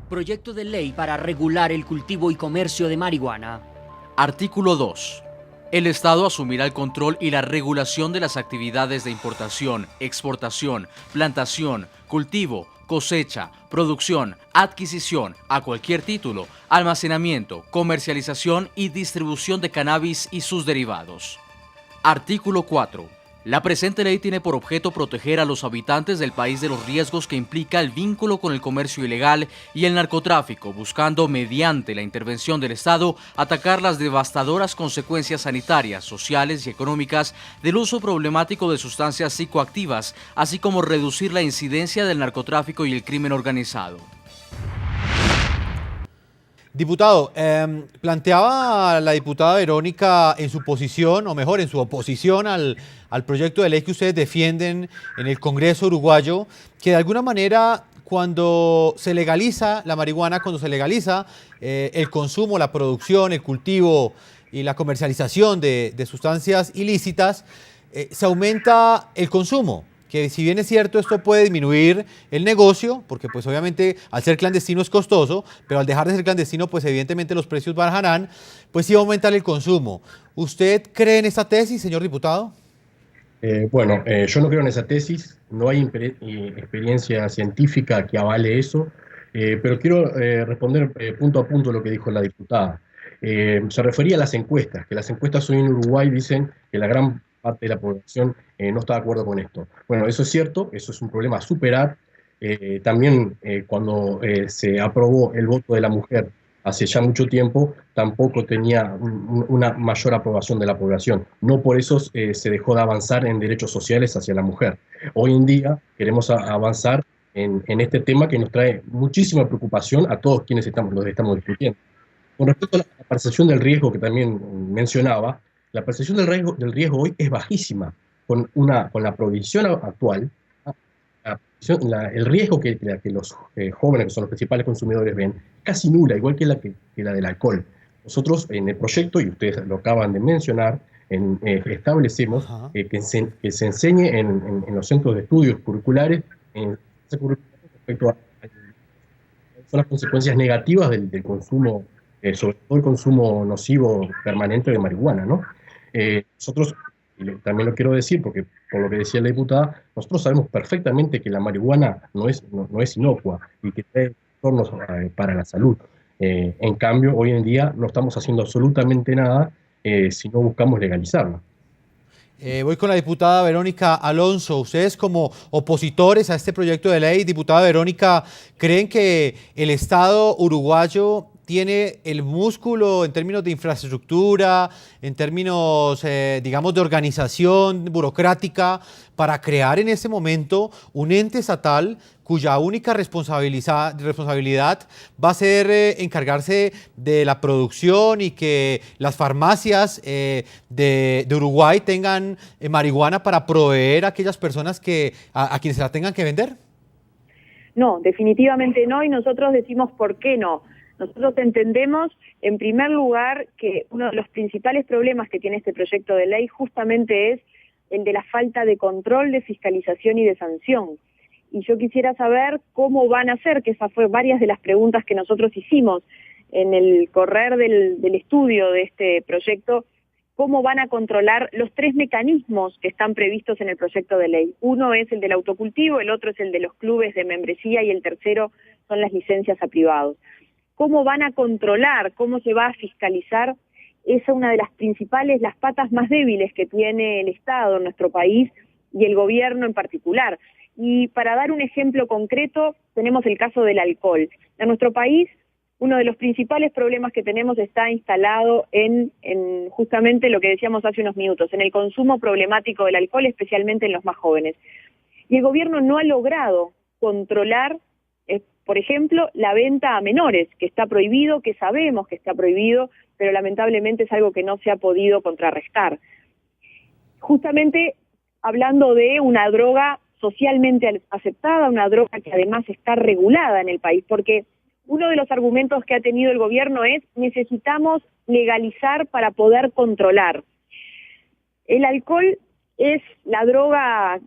Proyecto de ley para regular el cultivo y comercio de marihuana. Artículo 2. El Estado asumirá el control y la regulación de las actividades de importación, exportación, plantación, cultivo, cosecha, producción, adquisición, a cualquier título, almacenamiento, comercialización y distribución de cannabis y sus derivados. Artículo 4. La presente ley tiene por objeto proteger a los habitantes del país de los riesgos que implica el vínculo con el comercio ilegal y el narcotráfico, buscando, mediante la intervención del Estado, atacar las devastadoras consecuencias sanitarias, sociales y económicas del uso problemático de sustancias psicoactivas, así como reducir la incidencia del narcotráfico y el crimen organizado. Diputado, planteaba la diputada Verónica en su posición, o mejor, en su oposición al proyecto de ley que ustedes defienden en el Congreso uruguayo, que de alguna manera cuando se legaliza la marihuana, cuando se legaliza el consumo, la producción, el cultivo y la comercialización de sustancias ilícitas, se aumenta el consumo. Que si bien es cierto esto puede disminuir el negocio, porque pues obviamente al ser clandestino es costoso, pero al dejar de ser clandestino pues evidentemente los precios bajarán, pues sí va a aumentar el consumo. ¿Usted cree en esta tesis, señor diputado? Yo no creo en esa tesis, no hay experiencia científica que avale eso, pero quiero responder punto a punto lo que dijo la diputada. Se refería a las encuestas, que las encuestas hoy en Uruguay dicen que la gran parte de la población no está de acuerdo con esto. Bueno, eso es cierto, eso es un problema a superar. También cuando se aprobó el voto de la mujer hace ya mucho tiempo, tampoco tenía una mayor aprobación de la población. No por eso se dejó de avanzar en derechos sociales hacia la mujer. Hoy en día queremos avanzar en este tema que nos trae muchísima preocupación a todos quienes los estamos discutiendo. Con respecto a la percepción del riesgo que también mencionaba, la percepción del riesgo hoy es bajísima. Con la prohibición actual, el riesgo que los jóvenes, que son los principales consumidores, ven, es casi nula, igual que la del alcohol. Nosotros en el proyecto, y ustedes lo acaban de mencionar, establecemos que se enseñe en los centros de estudios curriculares respecto a son las consecuencias negativas del consumo, sobre todo el consumo nocivo permanente de marihuana, ¿no? Nosotros, también lo quiero decir, porque por lo que decía la diputada, nosotros sabemos perfectamente que la marihuana no es inocua y que trae trastornos para la salud. En cambio, hoy en día no estamos haciendo absolutamente nada si no buscamos legalizarla. Voy con la diputada Verónica Alonso. Ustedes como opositores a este proyecto de ley, diputada Verónica, ¿creen que el Estado uruguayo tiene el músculo en términos de infraestructura, en términos, digamos, de organización burocrática para crear en este momento un ente estatal cuya única responsabilidad va a ser encargarse de la producción y que las farmacias de Uruguay tengan marihuana para proveer a aquellas personas a quienes se la tengan que vender? No, definitivamente no, y nosotros decimos por qué no. Nosotros entendemos, en primer lugar, que uno de los principales problemas que tiene este proyecto de ley justamente es el de la falta de control, de fiscalización y de sanción. Y yo quisiera saber cómo van a hacer, que esas fue varias de las preguntas que nosotros hicimos en el correr del estudio de este proyecto, cómo van a controlar los tres mecanismos que están previstos en el proyecto de ley. Uno es el del autocultivo, el otro es el de los clubes de membresía y el tercero son las licencias a privados. ¿Cómo van a controlar, cómo se va a fiscalizar? Esa es una de las principales, las patas más débiles que tiene el Estado en nuestro país y el gobierno en particular. Y para dar un ejemplo concreto, tenemos el caso del alcohol. En nuestro país, uno de los principales problemas que tenemos está instalado en justamente lo que decíamos hace unos minutos, en el consumo problemático del alcohol, especialmente en los más jóvenes. Y el gobierno no ha logrado controlar, por ejemplo, la venta a menores, que está prohibido, que sabemos que está prohibido, pero lamentablemente es algo que no se ha podido contrarrestar. Justamente hablando de una droga socialmente aceptada, una droga que además está regulada en el país, porque uno de los argumentos que ha tenido el gobierno es necesitamos legalizar para poder controlar. El alcohol es la droga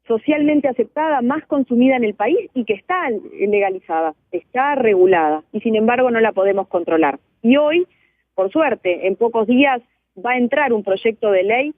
socialmente aceptada, más consumida en el país y que está legalizada, está regulada y sin embargo no la podemos controlar. Y hoy, por suerte, en pocos días va a entrar un proyecto de ley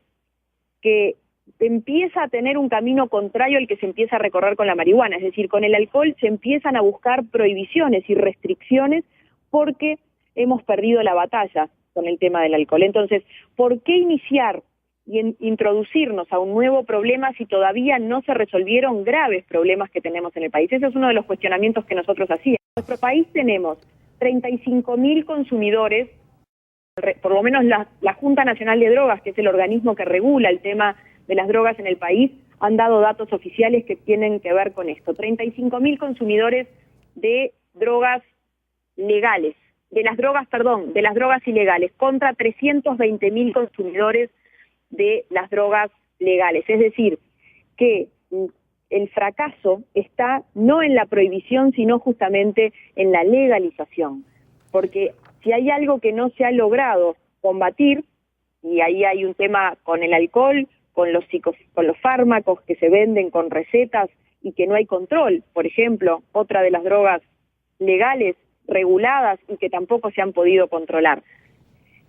que empieza a tener un camino contrario al que se empieza a recorrer con la marihuana, es decir, con el alcohol se empiezan a buscar prohibiciones y restricciones porque hemos perdido la batalla con el tema del alcohol. Entonces, ¿por qué iniciar y introducirnos a un nuevo problema si todavía no se resolvieron graves problemas que tenemos en el país? Ese es uno de los cuestionamientos que nosotros hacíamos. En nuestro país tenemos 35.000 consumidores, por lo menos la Junta Nacional de Drogas, que es el organismo que regula el tema de las drogas en el país, han dado datos oficiales que tienen que ver con esto. 35.000 consumidores de drogas legales, de las drogas ilegales, contra 320.000 consumidores de las drogas legales. Es decir, que el fracaso está no en la prohibición, sino justamente en la legalización. Porque si hay algo que no se ha logrado combatir, y ahí hay un tema con el alcohol, con los fármacos que se venden con recetas y que no hay control, por ejemplo, otra de las drogas legales, reguladas y que tampoco se han podido controlar.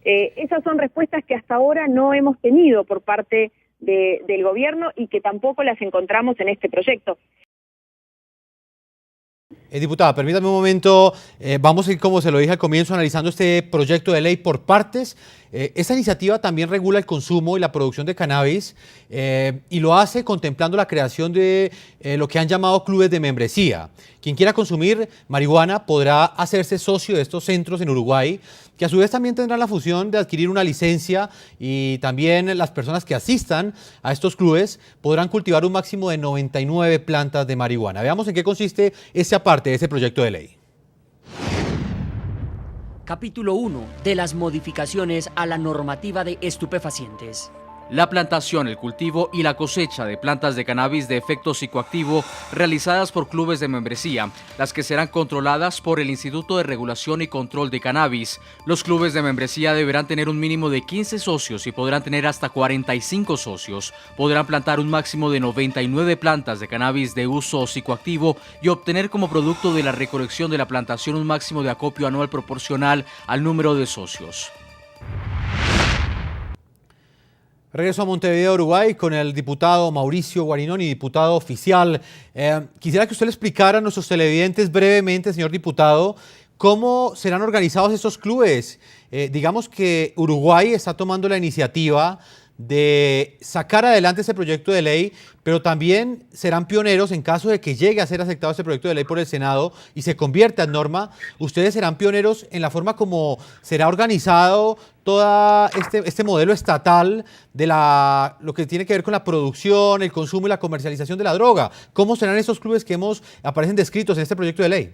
Esas son respuestas que hasta ahora no hemos tenido por parte del gobierno y que tampoco las encontramos en este proyecto. Diputada, permítame un momento, vamos a ir, como se lo dije al comienzo, analizando este proyecto de ley por partes. Esta iniciativa también regula el consumo y la producción de cannabis y lo hace contemplando la creación de lo que han llamado clubes de membresía. Quien quiera consumir marihuana podrá hacerse socio de estos centros en Uruguay, que a su vez también tendrán la función de adquirir una licencia, y también las personas que asistan a estos clubes podrán cultivar un máximo de 99 plantas de marihuana. Veamos en qué consiste esa parte de ese proyecto de ley. Capítulo 1 de las modificaciones a la normativa de estupefacientes. La plantación, el cultivo y la cosecha de plantas de cannabis de efecto psicoactivo realizadas por clubes de membresía, las que serán controladas por el Instituto de Regulación y Control de Cannabis. Los clubes de membresía deberán tener un mínimo de 15 socios y podrán tener hasta 45 socios. Podrán plantar un máximo de 99 plantas de cannabis de uso psicoactivo y obtener como producto de la recolección de la plantación un máximo de acopio anual proporcional al número de socios. Regreso a Montevideo, Uruguay, con el diputado Mauricio Guarinoni, diputado oficial. Quisiera que usted le explicara a nuestros televidentes brevemente, señor diputado, cómo serán organizados estos clubes. Digamos que Uruguay está tomando la iniciativa de sacar adelante ese proyecto de ley, pero también serán pioneros en caso de que llegue a ser aceptado este proyecto de ley por el Senado y se convierta en norma. Ustedes serán pioneros en la forma como será organizado todo este modelo estatal de lo que tiene que ver con la producción, el consumo y la comercialización de la droga. ¿Cómo serán esos clubes que aparecen descritos en este proyecto de ley?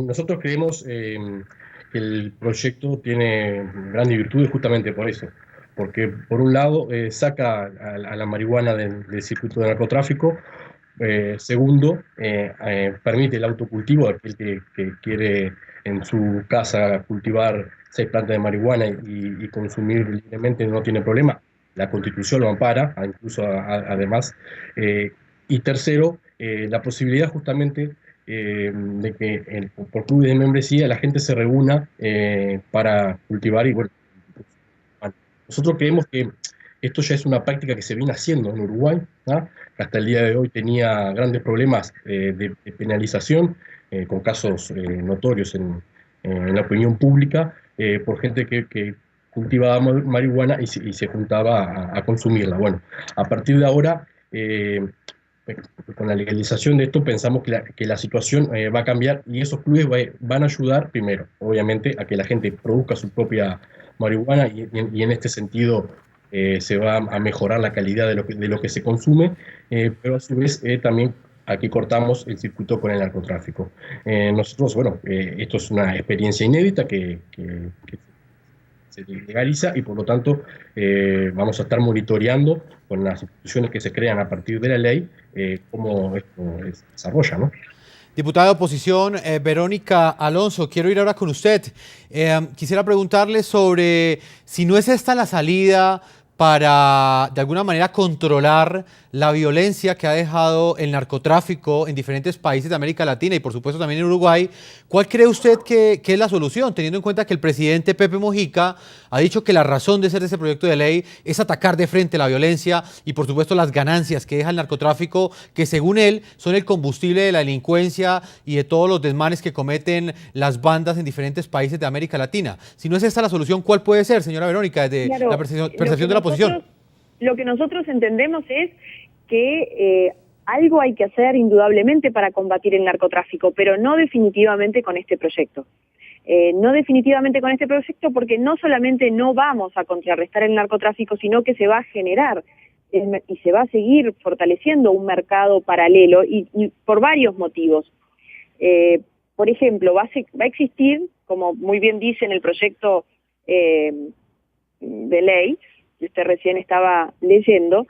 Nosotros creemos que el proyecto tiene grandes virtudes justamente por eso. Porque por un lado saca a la marihuana del circuito de narcotráfico, segundo, permite el autocultivo, aquel que quiere en su casa cultivar 6 plantas de marihuana y consumir libremente no tiene problema, la Constitución lo ampara, incluso además, y tercero, la posibilidad justamente de que por clubes de membresía la gente se reúna para cultivar y bueno. Nosotros creemos que esto ya es una práctica que se viene haciendo en Uruguay, ¿no? Hasta el día de hoy tenía grandes problemas de penalización, con casos notorios en la opinión pública, por gente que cultivaba marihuana y se juntaba a consumirla. Bueno, a partir de ahora, con la legalización de esto, pensamos que la situación va a cambiar y esos clubes van a ayudar, primero, obviamente, a que la gente produzca su propia marihuana y en este sentido se va a mejorar la calidad de lo que se consume, pero a su vez también aquí cortamos el circuito con el narcotráfico. Nosotros, bueno, esto es una experiencia inédita que se legaliza y por lo tanto vamos a estar monitoreando con las instituciones que se crean a partir de la ley cómo esto se desarrolla, ¿no? Diputada de oposición, Verónica Alonso, quiero ir ahora con usted. Quisiera preguntarle sobre si no es esta la salida para, de alguna manera, controlar la violencia que ha dejado el narcotráfico en diferentes países de América Latina y, por supuesto, también en Uruguay. ¿Cuál cree usted que es la solución, teniendo en cuenta que el presidente Pepe Mujica ha dicho que la razón de ser de ese proyecto de ley es atacar de frente la violencia y, por supuesto, las ganancias que deja el narcotráfico, que según él son el combustible de la delincuencia y de todos los desmanes que cometen las bandas en diferentes países de América Latina? Si no es esta la solución, ¿cuál puede ser, señora Verónica, desde la percepción de la oposición? Lo que nosotros entendemos es que algo hay que hacer indudablemente para combatir el narcotráfico, pero no definitivamente con este proyecto. No definitivamente con este proyecto porque no solamente no vamos a contrarrestar el narcotráfico, sino que se va a generar y se va a seguir fortaleciendo un mercado paralelo y por varios motivos. Por ejemplo, va a existir, como muy bien dice en el proyecto de ley, que usted recién estaba leyendo,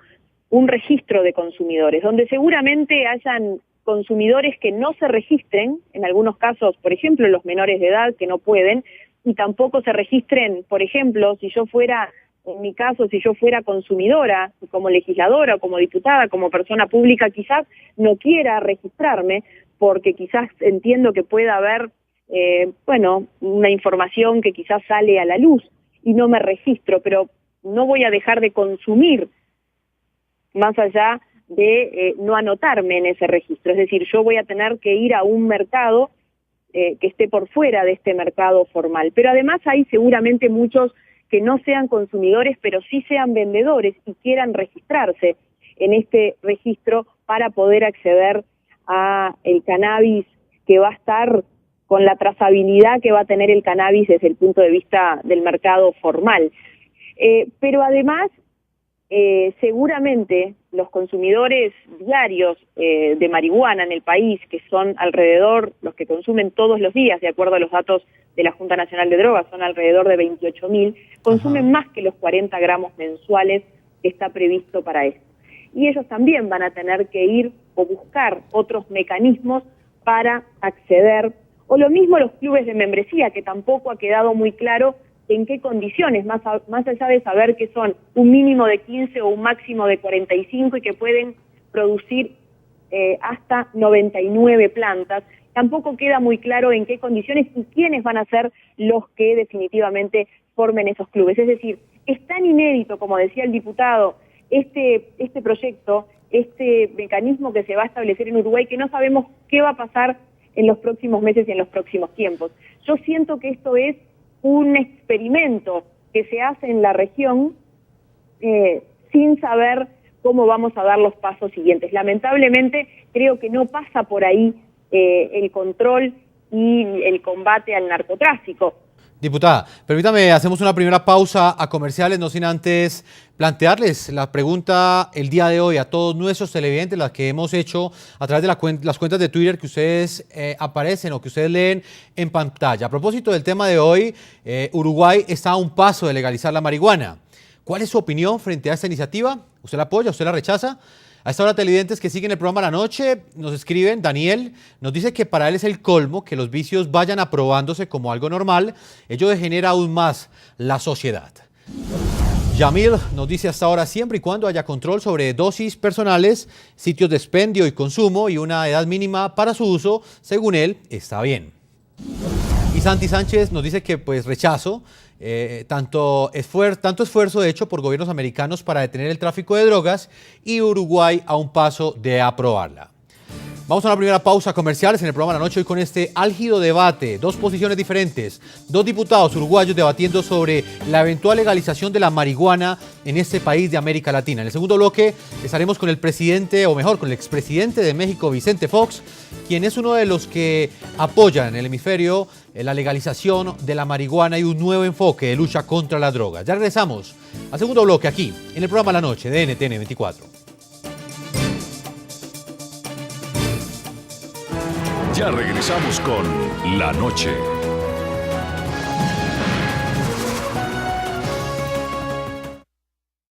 un registro de consumidores, donde seguramente hayan consumidores que no se registren, en algunos casos, por ejemplo, los menores de edad que no pueden, y tampoco se registren, por ejemplo, en mi caso, si yo fuera consumidora, como legisladora, como diputada, como persona pública, quizás no quiera registrarme, porque quizás entiendo que pueda haber, una información que quizás sale a la luz y no me registro, pero no voy a dejar de consumir más allá de no anotarme en ese registro. Es decir, yo voy a tener que ir a un mercado que esté por fuera de este mercado formal. Pero además hay seguramente muchos que no sean consumidores, pero sí sean vendedores y quieran registrarse en este registro para poder acceder a el cannabis que va a estar con la trazabilidad que va a tener el cannabis desde el punto de vista del mercado formal. Pero además, seguramente los consumidores diarios de marihuana en el país, que son alrededor, los que consumen todos los días, de acuerdo a los datos de la Junta Nacional de Drogas, son alrededor de 28.000, consumen más que los 40 gramos mensuales que está previsto para esto. Y ellos también van a tener que ir o buscar otros mecanismos para acceder, o lo mismo los clubes de membresía, que tampoco ha quedado muy claro en qué condiciones, más allá de saber que son un mínimo de 15 o un máximo de 45 y que pueden producir hasta 99 plantas, tampoco queda muy claro en qué condiciones y quiénes van a ser los que definitivamente formen esos clubes. Es decir, es tan inédito, como decía el diputado, este proyecto, este mecanismo que se va a establecer en Uruguay, que no sabemos qué va a pasar en los próximos meses y en los próximos tiempos. Yo siento que esto es un experimento que se hace en la región sin saber cómo vamos a dar los pasos siguientes. Lamentablemente creo que no pasa por ahí el control y el combate al narcotráfico. Diputada, permítame, hacemos una primera pausa a comerciales, no sin antes plantearles la pregunta el día de hoy a todos nuestros televidentes, las que hemos hecho a través de las cuentas de Twitter que ustedes aparecen o que ustedes leen en pantalla. A propósito del tema de hoy, Uruguay está a un paso de legalizar la marihuana. ¿Cuál es su opinión frente a esta iniciativa? ¿Usted la apoya? ¿Usted la rechaza? A esta hora, televidentes que siguen el programa La Noche, nos escriben, Daniel nos dice que para él es el colmo que los vicios vayan aprobándose como algo normal. Ello degenera aún más la sociedad. Yamil nos dice hasta ahora, siempre y cuando haya control sobre dosis personales, sitios de expendio y consumo y una edad mínima para su uso, según él, está bien. Y Santi Sánchez nos dice que pues rechazo tanto esfuerzo hecho por gobiernos americanos para detener el tráfico de drogas y Uruguay a un paso de aprobarla. Vamos a una primera pausa comerciales en el programa La Noche hoy con este álgido debate, dos posiciones diferentes, dos diputados uruguayos debatiendo sobre la eventual legalización de la marihuana en este país de América Latina. En el segundo bloque estaremos con el presidente, o mejor, con el expresidente de México, Vicente Fox, quien es uno de los que apoyan en el hemisferio la legalización de la marihuana y un nuevo enfoque de lucha contra la droga. Ya regresamos al segundo bloque aquí en el programa La Noche de NTN 24. Ya regresamos con La Noche.